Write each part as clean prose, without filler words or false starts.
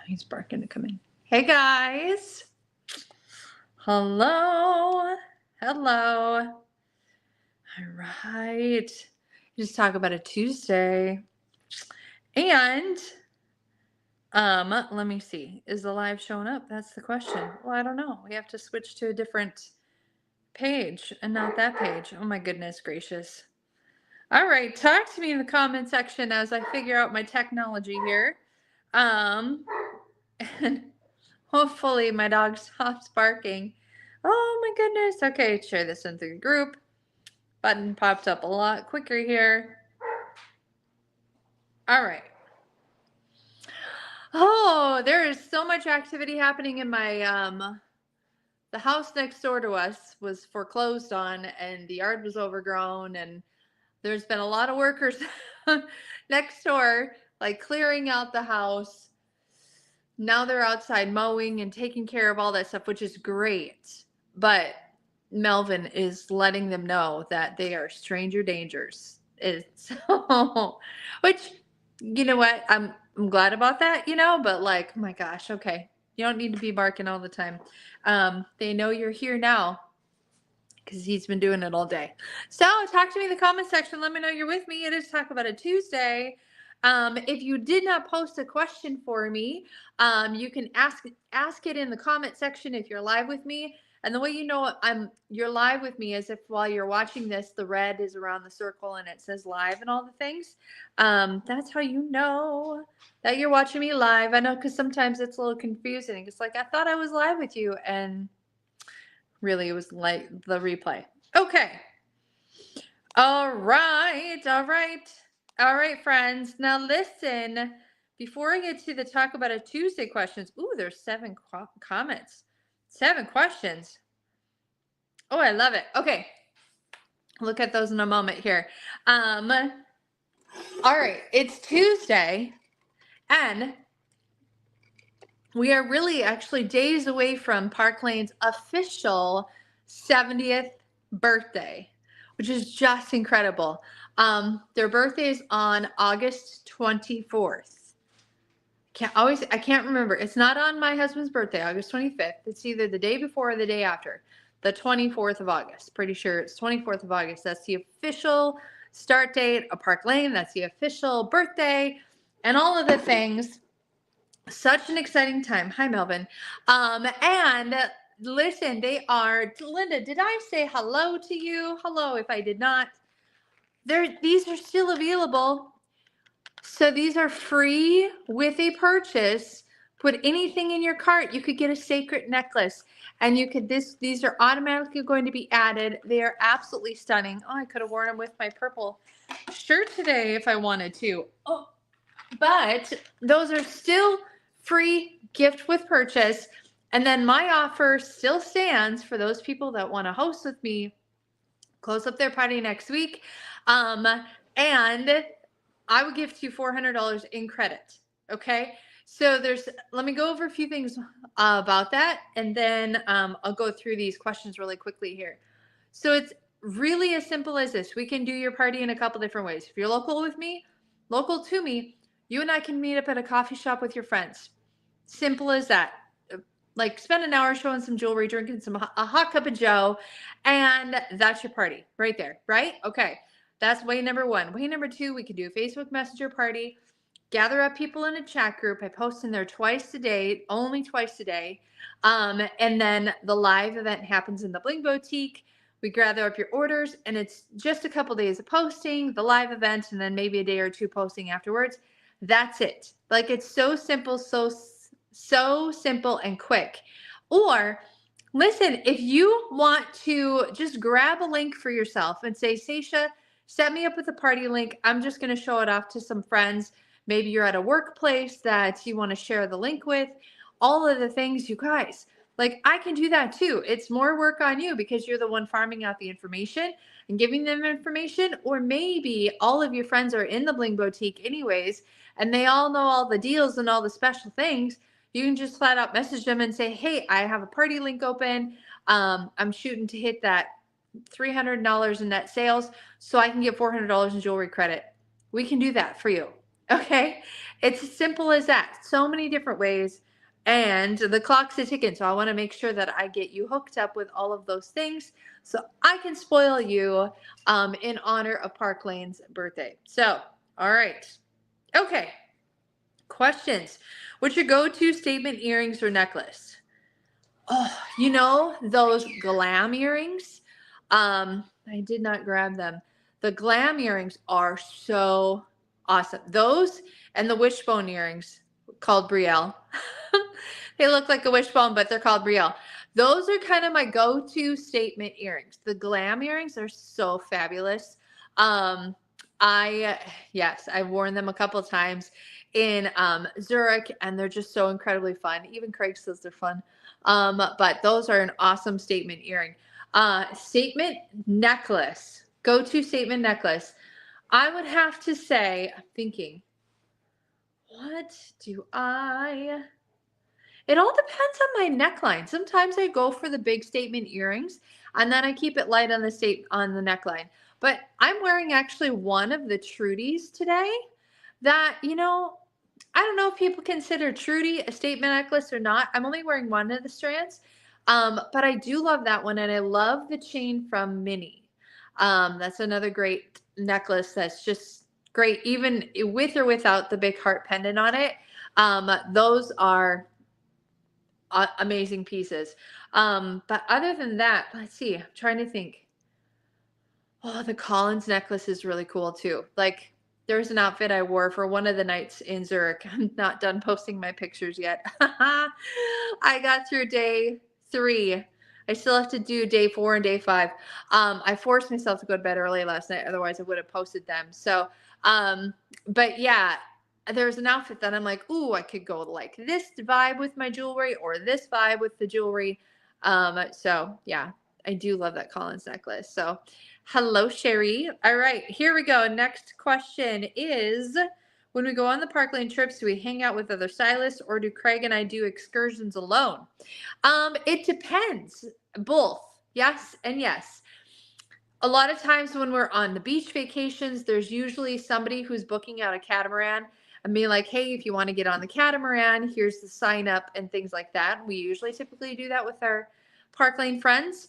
He's barking to come in. Hey guys. Hello. Hello. All right. Just talk about a Tuesday. And let me see. Is the live showing up? That's the question. Well, I don't know. We have to switch to a different page and not that page. Oh my goodness gracious. All right, talk to me in the comment section as I figure out my technology here. And hopefully my dog stops barking. Oh my goodness. Okay, share this into the group. Button popped up a lot quicker here. All right. Oh, there is so much activity happening in my the house next door to us was foreclosed on and the yard was overgrown and there's been a lot of workers next door like clearing out the house. Now they're outside mowing and taking care of all that stuff, which is great. But Melvin is letting them know that they are stranger dangers. It's which, you know what? I'm glad about that, but like, oh my gosh, okay. You don't need to be barking all the time. They know you're here now because he's been doing it all day. So talk to me in the comment section. Let me know you're with me. It is Talk About a Tuesday. If you did not post a question for me, you can ask it in the comment section if you're live with me. And the way you know you're live with me is if while you're watching this, the red is around the circle and it says live and all the things. That's how you know that you're watching me live. I know because sometimes it's a little confusing. It's like I thought I was live with you, and really it was like the replay. Okay. All right, friends. Now listen, before I get to the Talk About a Tuesday questions, ooh, there's 7 comments, 7 questions. Oh, I love it. Okay, look at those in a moment here. All right, it's Tuesday, and we are really actually days away from Park Lane's official 70th birthday, which is just incredible. Their birthday is on August 24th. I can't remember. It's not on my husband's birthday, August 25th. It's either the day before or the day after. The 24th of August. Pretty sure it's 24th of August. That's the official start date of Park Lane. That's the official birthday and all of the things. Such an exciting time. Hi, Melvin. And listen, they are, Linda, did I say hello to you? Hello, if I did not. These are still available. So these are free with a purchase. Put anything in your cart. You could get a sacred necklace. And you could, these are automatically going to be added. They are absolutely stunning. Oh, I could have worn them with my purple shirt today if I wanted to. Oh, but those are still free gift with purchase. And then my offer still stands for those people that want to host with me, close up their party next week. And I would gift you $400 in credit. Okay. So let me go over a few things about that. And then I'll go through these questions really quickly here. So it's really as simple as this. We can do your party in a couple different ways. If you're local to me, you and I can meet up at a coffee shop with your friends. Simple as that. Like spend an hour showing some jewelry, drinking a hot cup of joe, and that's your party right there, right? Okay. That's way number 1. Way number 2, we can do a Facebook Messenger party. Gather up people in a chat group. I post in there twice a day, only twice a day. And then the live event happens in the Bling Boutique. We gather up your orders, and it's just a couple days of posting, the live event, and then maybe a day or 2 posting afterwards. That's it. Like, it's so simple, so simple and quick. Or listen, if you want to just grab a link for yourself and say, Seisha, set me up with a party link. I'm just going to show it off to some friends. Maybe you're at a workplace that you want to share the link with. All of the things, you guys, like I can do that too. It's more work on you because you're the one farming out the information and giving them information. Or maybe all of your friends are in the Bling Boutique anyways, and they all know all the deals and all the special things. You can just flat out message them and say, hey, I have a party link open. I'm shooting to hit that $300 in net sales so I can get $400 in jewelry credit. We can do that for you. Okay. It's as simple as that. So many different ways. And the clock's a ticking. So I want to make sure that I get you hooked up with all of those things so I can spoil you in honor of Park Lane's birthday. So, all right. Okay. Questions. What's your go-to statement earrings or necklace? Oh, those glam earrings? I did not grab them. The glam earrings are so awesome. Those and the wishbone earrings called Brielle. They look like a wishbone, but they're called Brielle. Those are kind of my go-to statement earrings. The glam earrings are so fabulous. Um, yes, I've worn them a couple of times in Zurich, and they're just so incredibly fun. Even Craig says they're fun. But those are an awesome statement earring. Statement necklace, go-to statement necklace. I would have to say, I'm thinking, what do I? It all depends on my neckline. Sometimes I go for the big statement earrings, and then I keep it light on the neckline. But I'm wearing actually one of the Trudies today that, I don't know if people consider Trudy a statement necklace or not. I'm only wearing one of the strands. But I do love that one, and I love the chain from Minnie. That's another great necklace that's just great, even with or without the big heart pendant on it. Those are amazing pieces. But other than that, let's see, I'm trying to think. Oh, the Collins necklace is really cool too. Like, there's an outfit I wore for one of the nights in Zurich. I'm not done posting my pictures yet. I got through day 3. I still have to do day 4 and day 5. I forced myself to go to bed early last night. Otherwise I would have posted them. So, but yeah, there's an outfit that I'm like, ooh, I could go like this vibe with my jewelry or this vibe with the jewelry. So yeah, I do love that Collins necklace. So hello, Sherry. All right, here we go. Next question is, when we go on the Park Lane trips, do we hang out with other stylists or do Craig and I do excursions alone? It depends. Both. Yes and yes. A lot of times when we're on the beach vacations, there's usually somebody who's booking out a catamaran and being like, hey, if you want to get on the catamaran, here's the sign up and things like that. We usually typically do that with our Park Lane friends.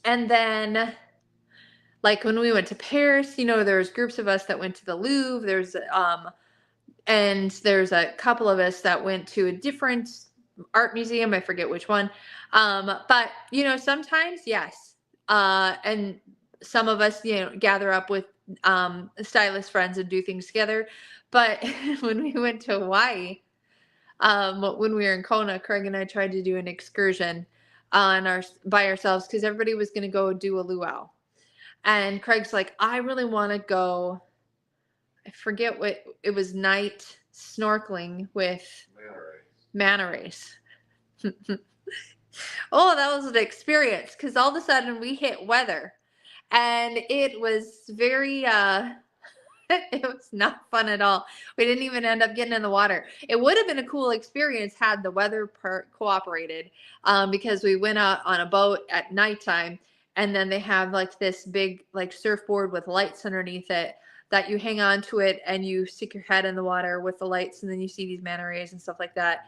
And then, like when we went to Paris, there's groups of us that went to the Louvre. And there's a couple of us that went to a different art museum. I forget which one. But sometimes, yes. And some of us, gather up with stylist friends and do things together. But when we went to Hawaii, when we were in Kona, Craig and I tried to do an excursion by ourselves because everybody was going to go do a luau. And Craig's like, I really want to go. I forget what it was, night snorkeling with manta rays. Oh, that was an experience because all of a sudden we hit weather and it was very it was not fun at all. We didn't even end up getting in the water. It would have been a cool experience had the weather cooperated, because we went out on a boat at nighttime, and then they have like this big like surfboard with lights underneath it that you hang on to it and you stick your head in the water with the lights, and then you see these manta rays and stuff like that.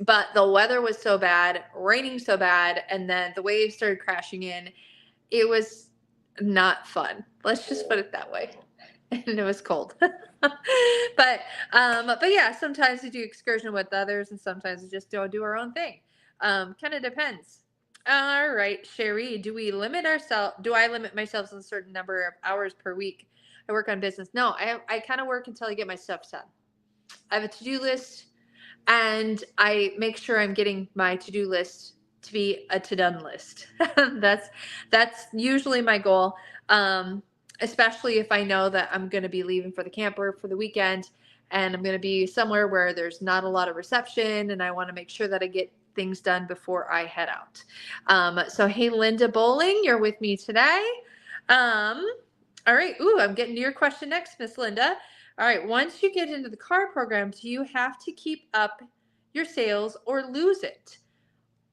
But the weather was so bad, raining so bad, and then the waves started crashing in. It was not fun. Let's just put it that way. And it was cold. but yeah, sometimes we do excursion with others and sometimes we just don't do our own thing. Kind of depends. All right, Sherry, do I limit myself to a certain number of hours per week I work on business? No, I kind of work until I get my stuff done. I have a to-do list and I make sure I'm getting my to-do list to be a to-done list. That's usually my goal. Especially if I know that I'm going to be leaving for the camper for the weekend and I'm going to be somewhere where there's not a lot of reception and I want to make sure that I get things done before I head out. So, hey, Linda Bowling, you're with me today. All right. Ooh, I'm getting to your question next, Miss Linda. All right. Once you get into the car program, do you have to keep up your sales or lose it?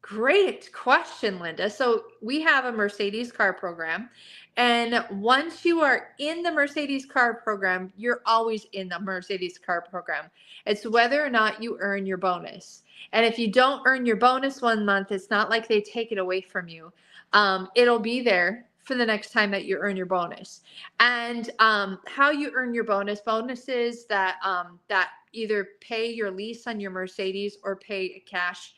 Great question, Linda. So we have a Mercedes car program. And once you are in the Mercedes car program, you're always in the Mercedes car program. It's whether or not you earn your bonus. And if you don't earn your bonus one month, it's not like they take it away from you. It'll be there for the next time that you earn your bonus. And how you earn your bonuses that either pay your lease on your Mercedes or pay a cash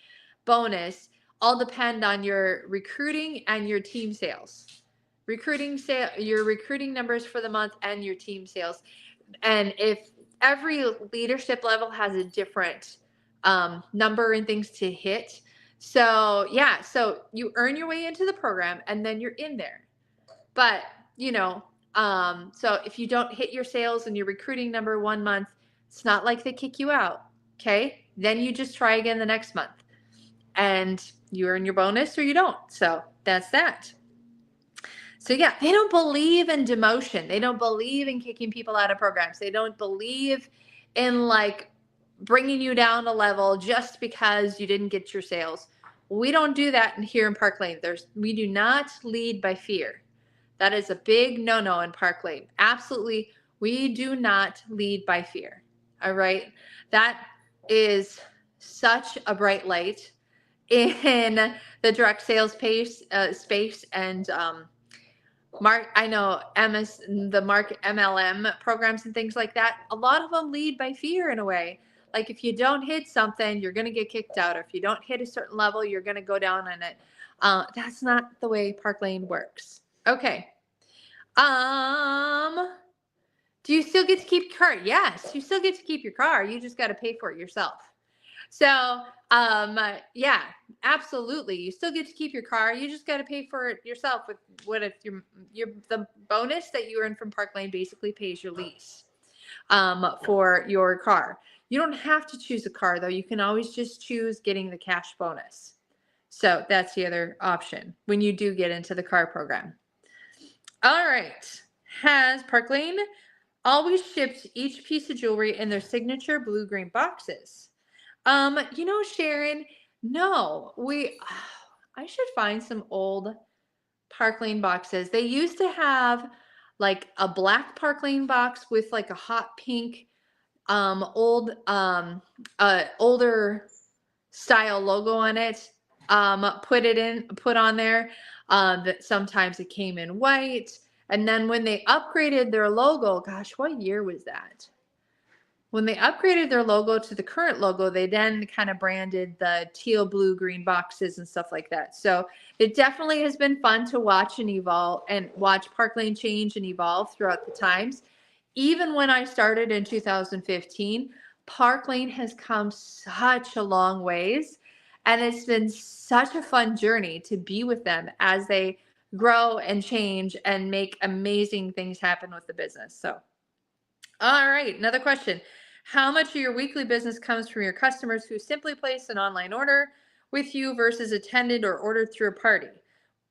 bonus all depend on your recruiting and your team sales. Your recruiting numbers for the month and your team sales. And if every leadership level has a different number and things to hit. So yeah, so you earn your way into the program and then you're in there. But so if you don't hit your sales and your recruiting number one month, it's not like they kick you out. Okay. Then you just try again the next month. And you earn your bonus or you don't. So that's that. So yeah, they don't believe in demotion. They don't believe in kicking people out of programs. They don't believe in like bringing you down a level just because you didn't get your sales. We don't do that here in Park Lane. We do not lead by fear. That is a big no-no in Park Lane. Absolutely, we do not lead by fear. All right, that is such a bright light in the direct sales space and Mark, I know the Mark MLM programs and things like that. A lot of them lead by fear in a way. Like if you don't hit something, you're going to get kicked out. Or if you don't hit a certain level, you're going to go down on it. That's not the way Park Lane works. Okay. Do you still get to keep your car? Yes, you still get to keep your car. You just got to pay for it yourself. So, yeah, absolutely. You still get to keep your car. You just got to pay for it yourself. With what if the bonus that you earn from Park Lane basically pays your lease, for your car. You don't have to choose a car though. You can always just choose getting the cash bonus. So that's the other option when you do get into the car program. All right. Has Park Lane always shipped each piece of jewelry in their signature blue-green boxes? Sharon, no, I should find some old Park Lane boxes. They used to have like a black Park Lane box with like a hot pink, older style logo on it. Put on there. That sometimes it came in white. And then when they upgraded their logo, gosh, what year was that? When they upgraded their logo to the current logo, they then kind of branded the teal, blue, green boxes and stuff like that. So it definitely has been fun to watch and evolve and watch Park Lane change and evolve throughout the times. Even when I started in 2015, Park Lane has come such a long ways. And it's been such a fun journey to be with them as they grow and change and make amazing things happen with the business. So, all right, another question. How much of your weekly business comes from your customers who simply place an online order with you versus attended or ordered through a party?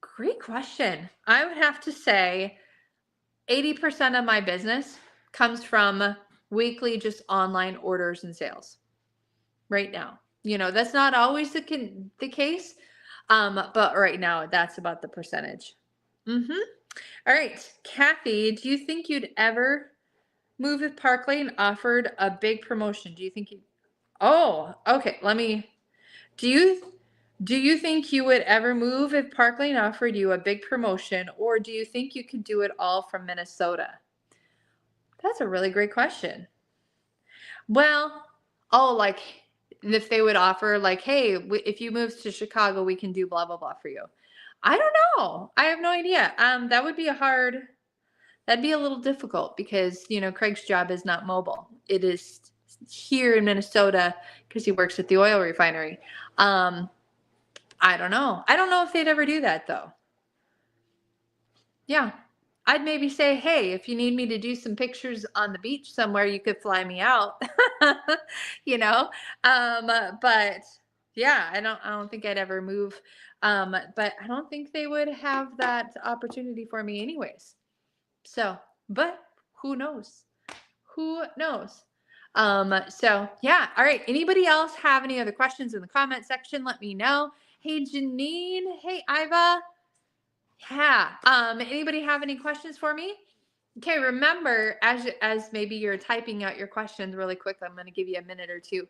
Great question. I would have to say 80% of my business comes from weekly just online orders and sales right now. That's not always the case, but right now that's about the percentage. All right, Kathy, do you think you'd ever move if Park Lane offered a big promotion? Do you think oh, okay, do you think you would ever move if Park Lane offered you a big promotion, or do you think you could do it all from Minnesota? That's a really great question. Well, like if they would offer like, hey, if you move to Chicago, we can do blah, blah, blah for you. I don't know. I have no idea. That'd be a little difficult because, Craig's job is not mobile. It is here in Minnesota because he works at the oil refinery. I don't know. I don't know if they'd ever do that though. Yeah. I'd maybe say, hey, if you need me to do some pictures on the beach somewhere, you could fly me out, but yeah, I don't think I'd ever move. But I don't think they would have that opportunity for me anyways. So, but who knows? Who knows? So yeah. All right. Anybody else have any other questions in the comment section? Let me know. Hey, Janine. Hey, Iva. Yeah. Anybody have any questions for me? Okay, remember, as maybe you're typing out your questions really quick, I'm going to give you a minute or two.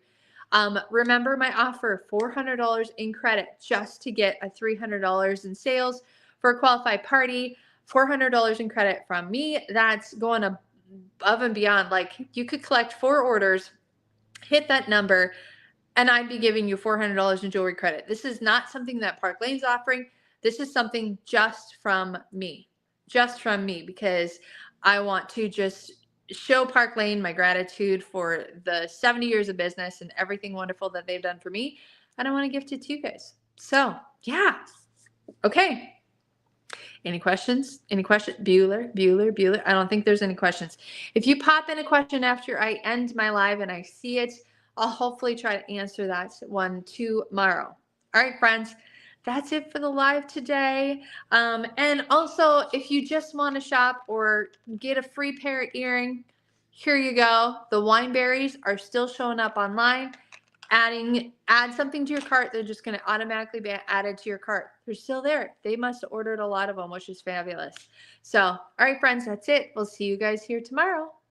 Remember my offer, $400 in credit just to get a $300 in sales for a qualified party. $400 in credit from me. That's going above and beyond. Like, you could collect 4 orders, hit that number, and I'd be giving you $400 in jewelry credit. This is not something that Park Lane's offering. This is something just from me, because I want to just show Park Lane my gratitude for the 70 years of business and everything wonderful that they've done for me. And I want to gift it to you guys. So, yeah. Okay. Any questions? Any questions? Bueller. I don't think there's any questions. If you pop in a question after I end my live and I see it, I'll hopefully try to answer that one tomorrow. All right, friends, that's it for the live today. And also, if you just want to shop or get a free pair of earring, here you go. The Wineberries are still showing up online. Add something to your cart, they're just going to automatically be added to your cart. They're still there. They must have ordered a lot of them, which is fabulous. So, all right, friends, that's it. We'll see you guys here tomorrow.